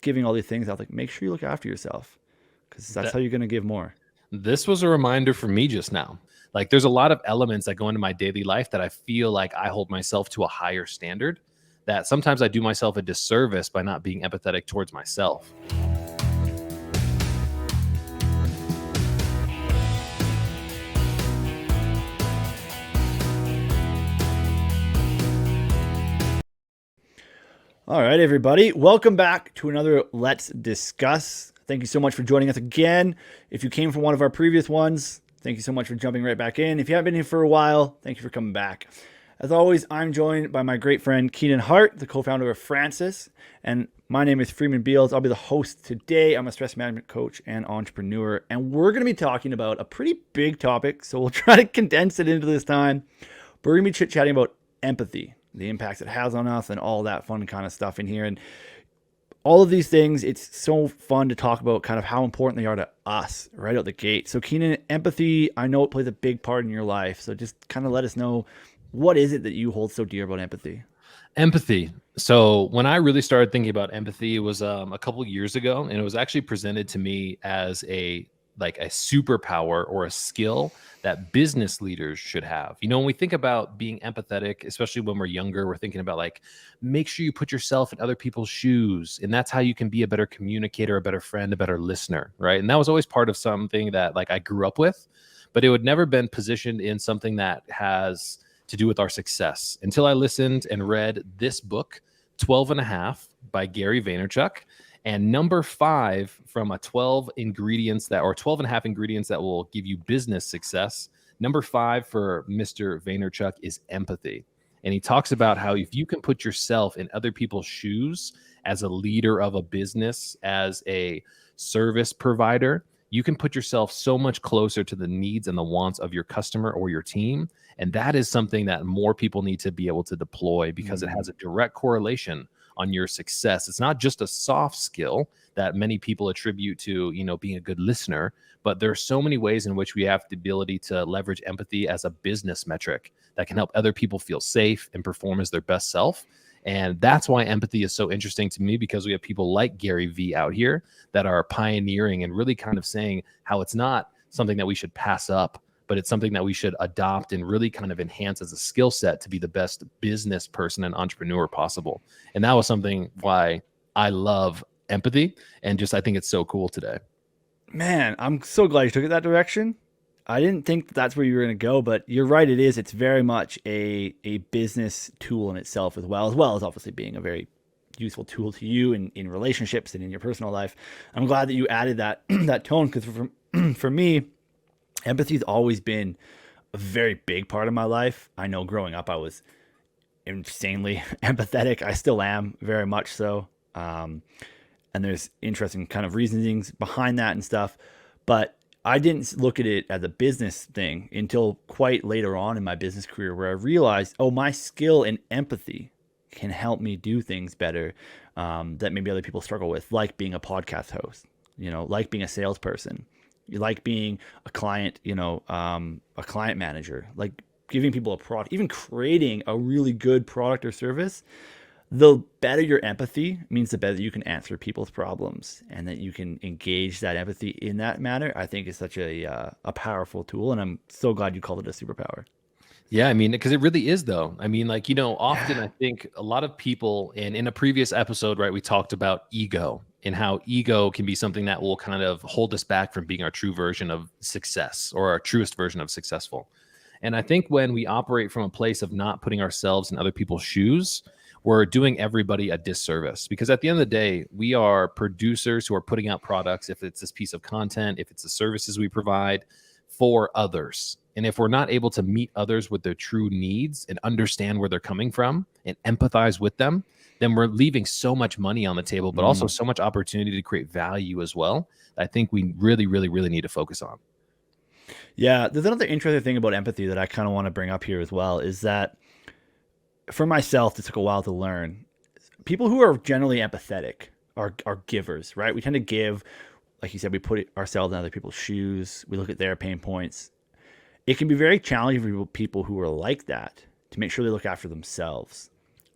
giving all these things, I was like, make sure you look after yourself, because that's how you're going to give more. This was a reminder for me just now. Like, there's a lot of elements that go into my daily life that I feel like I hold myself to a higher standard, that sometimes I do myself a disservice by not being empathetic towards myself. All right, everybody. Welcome back to another Let's Discuss. Thank you so much for joining us again. If you came from one of our previous ones, thank you so much for jumping right back in. If you haven't been here for a while, thank you for coming back. As always, I'm joined by my great friend Keenan Hart, the co-founder of Francis, and my name is Freeman Beals. I'll be the host today. I'm a stress management coach and entrepreneur, and we're going to be talking about a pretty big topic, so we'll try to condense it into this time. But we're going to be chit-chatting about empathy, the impacts it has on us, and all that fun kind of stuff in here. And all of these things, it's so fun to talk about kind of how important they are to us right out the gate. So Keenan, empathy, I know it plays a big part in your life. So just kind of let us know, what is it that you hold so dear about empathy? Empathy. So when I really started thinking about empathy, it was a couple years ago, and it was actually presented to me as a superpower or a skill that business leaders should have. You know, when we think about being empathetic, especially when we're younger, we're thinking about like, make sure you put yourself in other people's shoes. And that's how you can be a better communicator, a better friend, a better listener, right? And that was always part of something that like I grew up with, but it would never been positioned in something that has to do with our success until I listened and read this book, 12 and a Half by Gary Vaynerchuk. And number 5 from a 12 ingredients that, or 12 and a half ingredients that will give you business success. Number 5 for Mr. Vaynerchuk is empathy. And he talks about how if you can put yourself in other people's shoes as a leader of a business, as a service provider, you can put yourself so much closer to the needs and the wants of your customer or your team. And that is something that more people need to be able to deploy, because it has a direct correlation on your success. It's not just a soft skill that many people attribute to, you know, being a good listener, but there are so many ways in which we have the ability to leverage empathy as a business metric that can help other people feel safe and perform as their best self. And that's why empathy is so interesting to me, because we have people like Gary V out here that are pioneering and really kind of saying how it's not something that we should pass up, but it's something that we should adopt and really kind of enhance as a skill set to be the best business person and entrepreneur possible. And that was something why I love empathy, and just I think it's so cool today. Man, I'm so glad you took it that direction. I didn't think that's where you were going to go, but you're right. It is. It's very much a business tool in itself, as well as obviously being a very useful tool to you in relationships and in your personal life. I'm glad that you added that that tone, because for me, empathy's always been a very big part of my life. I know growing up I was insanely empathetic. I still am, very much so. And there's interesting kind of reasonings behind that and stuff. But I didn't look at it as a business thing until quite later on in my business career, where I realized, oh, my skill in empathy can help me do things better that maybe other people struggle with, like being a podcast host, you know, like being a salesperson, you like being a client, you know, a client manager, like giving people a product, even creating a really good product or service. The better your empathy means the better you can answer people's problems, and that you can engage that empathy in that manner, I think is such a powerful tool. And I'm so glad you called it a superpower. Yeah, I mean, because it really is, though. I mean, like, you know, often I think a lot of people, and in a previous episode, right, we talked about ego and how ego can be something that will kind of hold us back from being our true version of success, or our truest version of successful. And I think when we operate from a place of not putting ourselves in other people's shoes, we're doing everybody a disservice, because at the end of the day, we are producers who are putting out products, if it's this piece of content, if it's the services we provide, for others. And if we're not able to meet others with their true needs and understand where they're coming from and empathize with them, then we're leaving so much money on the table, but also so much opportunity to create value as well. I think we really, really, really need to focus on. Yeah, there's another interesting thing about empathy that I kind of want to bring up here as well, is that for myself, it took a while to learn. People who are generally empathetic are givers, right? We tend to give, like you said, we put ourselves in other people's shoes. We look at their pain points. It can be very challenging for people who are like that to make sure they look after themselves.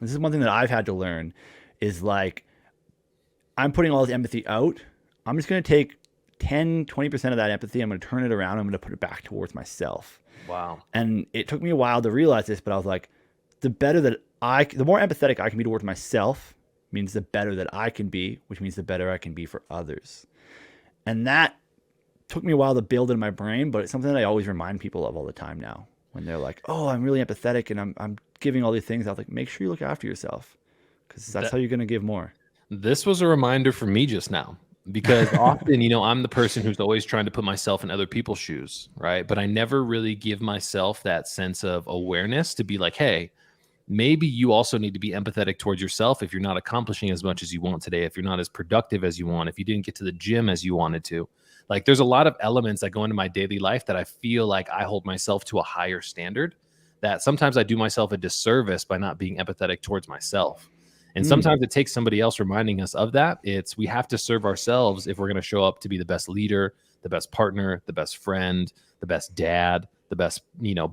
This is one thing that I've had to learn, is like, I'm putting all this empathy out. I'm just going to take 10, 20% of that empathy. I'm going to turn it around. I'm going to put it back towards myself. Wow. And it took me a while to realize this, but I was like, the more empathetic I can be towards myself means the better that I can be, which means the better I can be for others. And that took me a while to build in my brain, but it's something that I always remind people of all the time now when they're like, oh, I'm really empathetic and I'm giving all these things. I was like, make sure you look after yourself because that's how you're going to give more. This was a reminder for me just now because often, I'm the person who's always trying to put myself in other people's shoes, right? But I never really give myself that sense of awareness to be like, hey, maybe you also need to be empathetic towards yourself if you're not accomplishing as much as you want today, if you're not as productive as you want, if you didn't get to the gym as you wanted to. Like there's a lot of elements that go into my daily life that I feel like I hold myself to a higher standard, that sometimes I do myself a disservice by not being empathetic towards myself. And sometimes it takes somebody else reminding us of that. We have to serve ourselves if we're going to show up to be the best leader, the best partner, the best friend, the best dad, the best,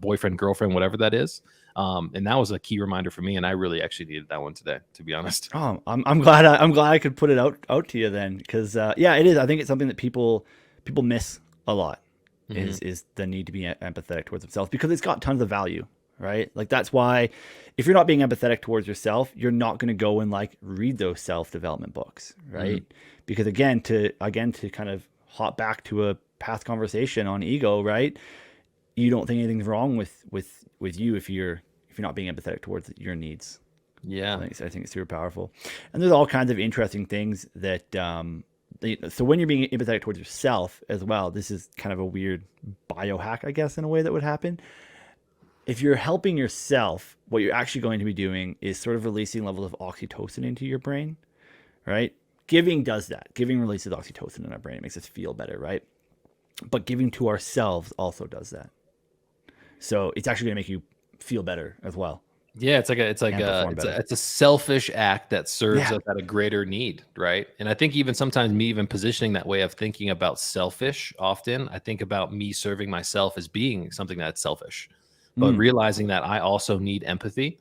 boyfriend, girlfriend, whatever that is. And that was a key reminder for me. And I really actually needed that one today, to be honest. Oh, I'm glad I could put it out to you then. Cause, yeah, it is. I think it's something that people miss a lot is the need to be empathetic towards themselves because it's got tons of value. Right? Like that's why if you're not being empathetic towards yourself, you're not going to go and like read those self-development books, right? Because again, to kind of hop back to a past conversation on ego, right? You don't think anything's wrong with you if you're not being empathetic towards your needs. Yeah. I think it's super powerful. And there's all kinds of interesting things that so when you're being empathetic towards yourself as well, this is kind of a weird biohack, I guess, in a way that would happen. If you're helping yourself, what you're actually going to be doing is sort of releasing levels of oxytocin into your brain, right? Giving does that. Giving releases oxytocin in our brain. It makes us feel better, right? But giving to ourselves also does that. So it's actually going to make you feel better as well. Yeah, it's a selfish act that serves us at a greater need, right? And I think even sometimes me even positioning that way of thinking about selfish, often I think about me serving myself as being something that's selfish. But realizing that I also need empathy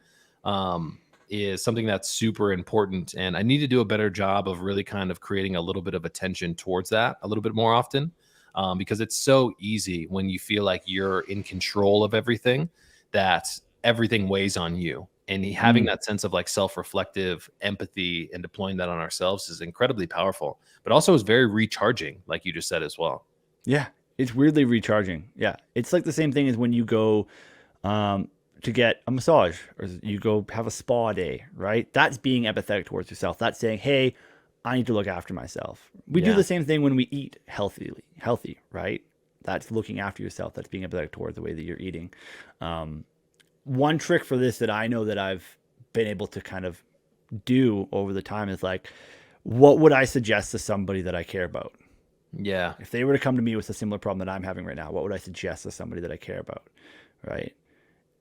is something that's super important. And I need to do a better job of really kind of creating a little bit of attention towards that a little bit more often because it's so easy when you feel like you're in control of everything, that everything weighs on you. And having that sense of like self-reflective empathy and deploying that on ourselves is incredibly powerful, but also is very recharging, like you just said as well. Yeah, it's weirdly recharging. Yeah, it's like the same thing as when you go to get a massage or you go have a spa day, right? That's being empathetic towards yourself. That's saying, hey, I need to look after myself. We do the same thing when we eat healthy, right? That's looking after yourself. That's being empathetic towards the way that you're eating. One trick for this that I know that I've been able to kind of do over the time is like, what would I suggest to somebody that I care about? Yeah. If they were to come to me with a similar problem that I'm having right now, what would I suggest to somebody that I care about? Right?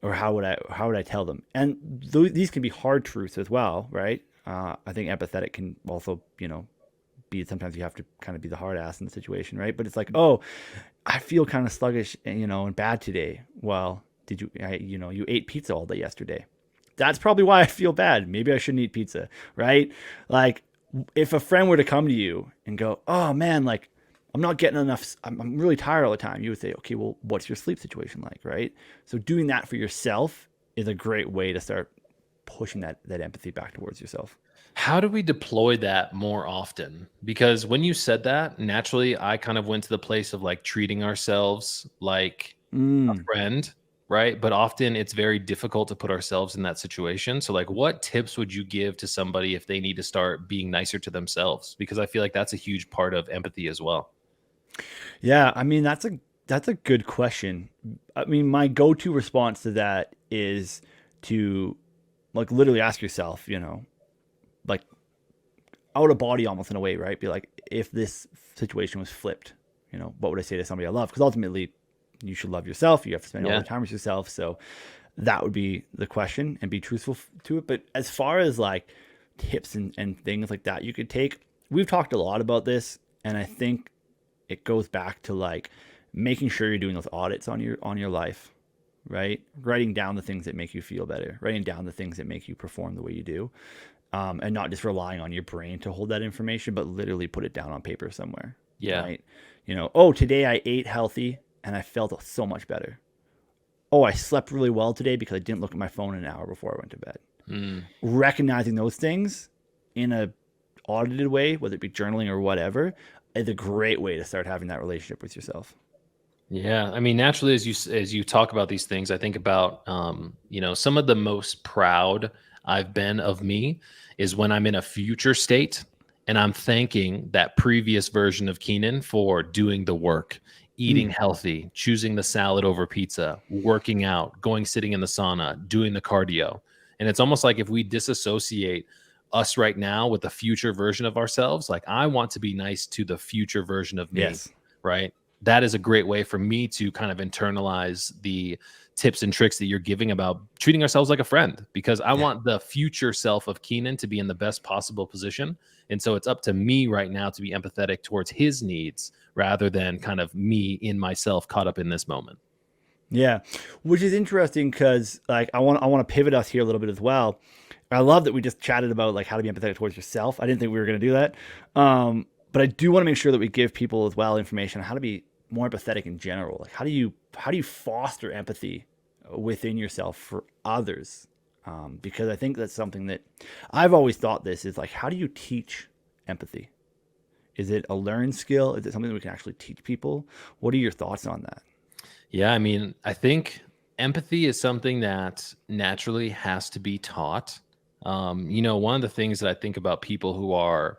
Or how would I tell them? And these can be hard truths as well, right? I think empathetic can also, be sometimes you have to kind of be the hard ass in the situation, right? But it's like, oh, I feel kind of sluggish, and bad today. Well, you ate pizza all day yesterday. That's probably why I feel bad. Maybe I shouldn't eat pizza, right? Like if a friend were to come to you and go, oh man, like I'm not getting enough. I'm really tired all the time. You would say, okay, well, what's your sleep situation like, right? So doing that for yourself is a great way to start pushing that empathy back towards yourself. How do we deploy that more often? Because when you said that, naturally, I kind of went to the place of like treating ourselves like a friend, right? But often it's very difficult to put ourselves in that situation. So like what tips would you give to somebody if they need to start being nicer to themselves? Because I feel like that's a huge part of empathy as well. Yeah, I mean that's a good question. I mean, my go-to response to that is to like literally ask yourself, like out of body almost in a way, right? Be like, if this situation was flipped, what would I say to somebody I love? Because ultimately, you should love yourself. You have to spend all the time with yourself. So that would be the question and be truthful to it. But as far as like tips and things like that you could take, we've talked a lot about this, and I think it goes back to like making sure you're doing those audits on your life, right? Writing down the things that make you feel better, writing down the things that make you perform the way you do. and not just relying on your brain to hold that information, but literally put it down on paper somewhere, Yeah. right? Oh, today I ate healthy and I felt so much better. Oh, I slept really well today because I didn't look at my phone an hour before I went to bed. Mm. Recognizing those things in a audited way, whether it be journaling or whatever, is a great way to start having that relationship with yourself. Yeah, I mean, naturally, as you talk about these things, I think about some of the most proud I've been of me is when I'm in a future state and I'm thanking that previous version of Keenan for doing the work, eating Mm, healthy, choosing the salad over pizza, working out, going sitting in the sauna, doing the cardio. And it's almost like if we disassociate us right now with the future version of ourselves, like I want to be nice to the future version of me, yes. right? That is a great way for me to kind of internalize the tips and tricks that you're giving about treating ourselves like a friend, because I Yeah. want the future self of Keenan to be in the best possible position. And so it's up to me right now to be empathetic towards his needs rather than kind of me in myself caught up in this moment. Yeah, which is interesting because like I want to pivot us here a little bit as well. I love that we just chatted about like how to be empathetic towards yourself. I didn't think we were going to do that, but I do want to make sure that we give people as well information on how to be more empathetic in general. Like how do you foster empathy within yourself for others? Because I think that's something that I've always thought this is like how do you teach empathy? Is it a learned skill? Is it something that we can actually teach people? What are your thoughts on that? Yeah, I mean, I think empathy is something that naturally has to be taught. One of the things that I think about people who are,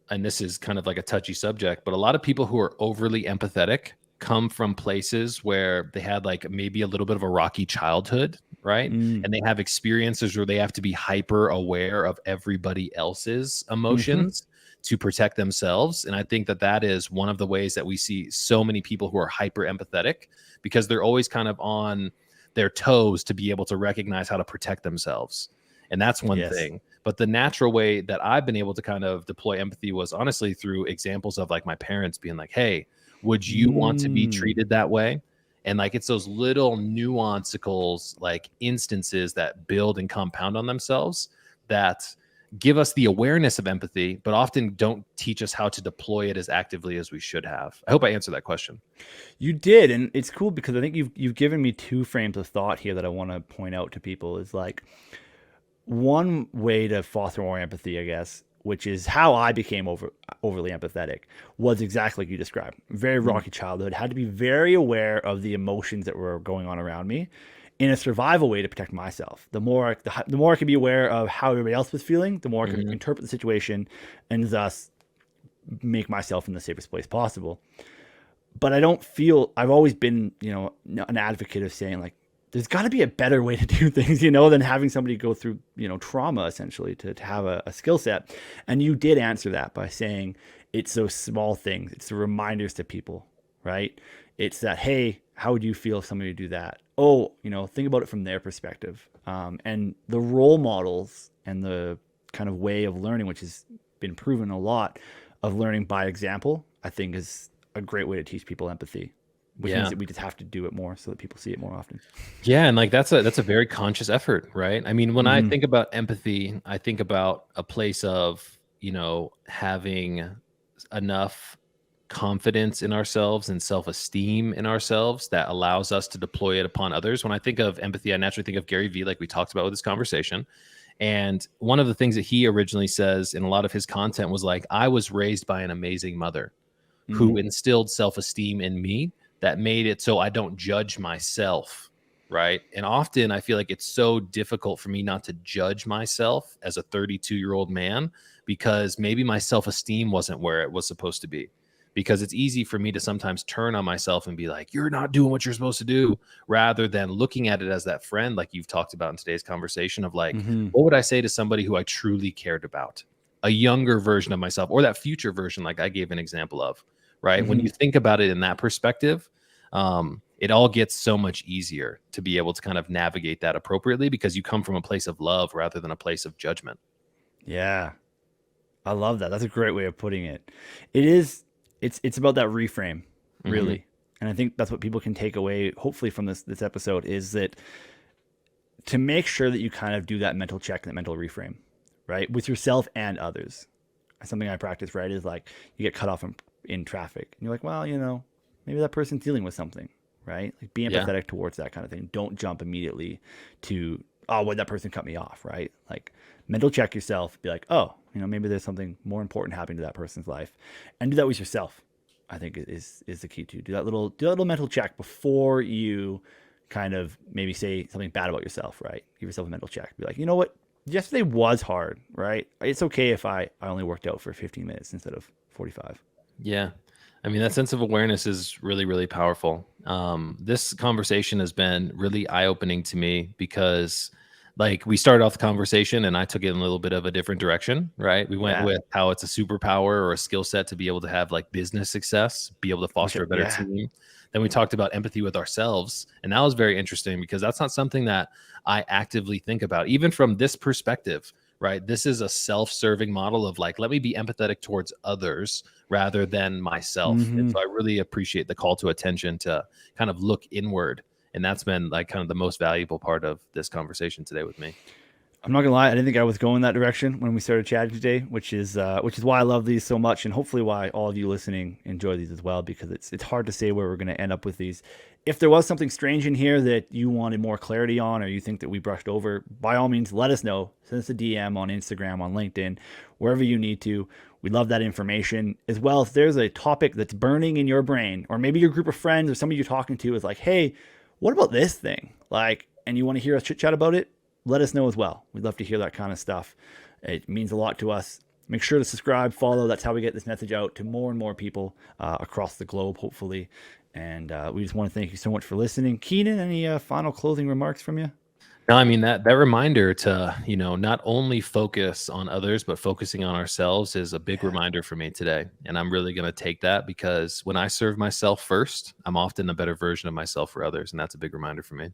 and this is kind of like a touchy subject, but a lot of people who are overly empathetic come from places where they had like maybe a little bit of a rocky childhood, right? Mm. And they have experiences where they have to be hyper aware of everybody else's Mm-hmm. emotions to protect themselves. And I think that that is one of the ways that we see so many people who are hyper empathetic because they're always kind of on their toes to be able to recognize how to protect themselves. And that's one Yes. thing. But the natural way that I've been able to kind of deploy empathy was honestly through examples of like my parents being like, hey, would you want to be Mm. treated that way? And like it's those little nuancicals, like instances that build and compound on themselves that give us the awareness of empathy, but often don't teach us how to deploy it as actively as we should have. I hope I answered that question. You did, and it's cool because I think you've given me two frames of thought here that I want to point out to people. Is like one way to foster more empathy, I guess, which is how I became overly empathetic, was exactly like you described. Very Mm. rocky childhood. Had to be very aware of the emotions that were going on around me, in a survival way to protect myself. The more I could be aware of how everybody else was feeling, the more I could Mhm. interpret the situation, and thus make myself in the safest place possible. But I don't feel I've always been, an advocate of saying like there's got to be a better way to do things, than having somebody go through, trauma essentially to have a skill set. And you did answer that by saying it's those small things. It's the reminders to people, right? It's that, hey, how would you feel if somebody would do that? Oh, think about it from their perspective. And the role models and the kind of way of learning, which has been proven a lot of learning by example, I think is a great way to teach people empathy, which means Yeah. that we just have to do it more so that people see it more often. Yeah, and like that's a very conscious effort, right? I mean, when I Mm-hmm. think about empathy, I think about a place of, having enough confidence in ourselves and self-esteem in ourselves that allows us to deploy it upon others. When I think of empathy, I naturally think of Gary Vee, like we talked about with this conversation. And one of the things that he originally says in a lot of his content was like, I was raised by an amazing mother Mm. who instilled self-esteem in me that made it so I don't judge myself, right? And often I feel like it's so difficult for me not to judge myself as a 32-year-old man because maybe my self-esteem wasn't where it was supposed to be. Because it's easy for me to sometimes turn on myself and be like, you're not doing what you're supposed to do, rather than looking at it as that friend, like you've talked about in today's conversation of like, Mm-hmm. what would I say to somebody who I truly cared about? A younger version of myself or that future version, like I gave an example of, right? When Mm-hmm. you think about it in that perspective, it all gets so much easier to be able to kind of navigate that appropriately because you come from a place of love rather than a place of judgment. Yeah, I love that. That's a great way of putting it. It is. It's about that reframe, Hmm. really, and I think that's what people can take away, hopefully, from this episode is that to make sure that you kind of do that mental check, that mental reframe, right? With yourself and others. Something I practice, right, is like you get cut off in traffic. And you're like, well, maybe that person's dealing with something, right? Like be Yeah. empathetic towards that kind of thing. Don't jump immediately to, oh, well, that person cut me off, right? Like mental check yourself. Be like, oh, maybe there's something more important happening to that person's life. And do that with yourself. I think is the key too. Do that little mental check before you kind of maybe say something bad about yourself, right? Give yourself a mental check. Be like, you know what? Yesterday was hard, right? It's okay if I only worked out for 15 minutes instead of 45. Yeah. I mean, that sense of awareness is really, really powerful. This conversation has been really eye opening to me because, like, we started off the conversation and I took it in a little bit of a different direction, right? We went Yeah. with how it's a superpower or a skill set to be able to have like business success, be able to foster a better Yeah. team. Then we talked about empathy with ourselves. And that was very interesting because that's not something that I actively think about, even from this perspective, right? This is a self serving model of like, let me be empathetic towards others rather than myself. And Mm-hmm. so I really appreciate the call to attention to kind of look inward. And that's been like kind of the most valuable part of this conversation today with me. I'm not gonna lie, I didn't think I was going that direction when we started chatting today, which is why I love these so much, and hopefully why all of you listening enjoy these as well, because it's hard to say where we're gonna end up with these. If there was something strange in here that you wanted more clarity on, or you think that we brushed over, by all means, let us know. Send us a DM on Instagram, on LinkedIn, wherever you need to. We love that information as well. If there's a topic that's burning in your brain, or maybe your group of friends or somebody you're talking to is like, hey, what about this thing? Like, and you want to hear us chit chat about it, let us know as well. We'd love to hear that kind of stuff. It means a lot to us. Make sure to subscribe, follow. That's how we get this message out to more and more people across the globe, hopefully. And we just want to thank you so much for listening. Keenan, any final closing remarks from you? No, I mean that reminder to, not only focus on others, but focusing on ourselves is a big reminder for me today. And I'm really going to take that because when I serve myself first, I'm often a better version of myself for others. And that's a big reminder for me.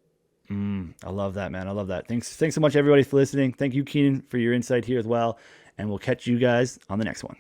I love that, man. I love that. Thanks so much, everybody, for listening. Thank you, Keenan, for your insight here as well. And we'll catch you guys on the next one.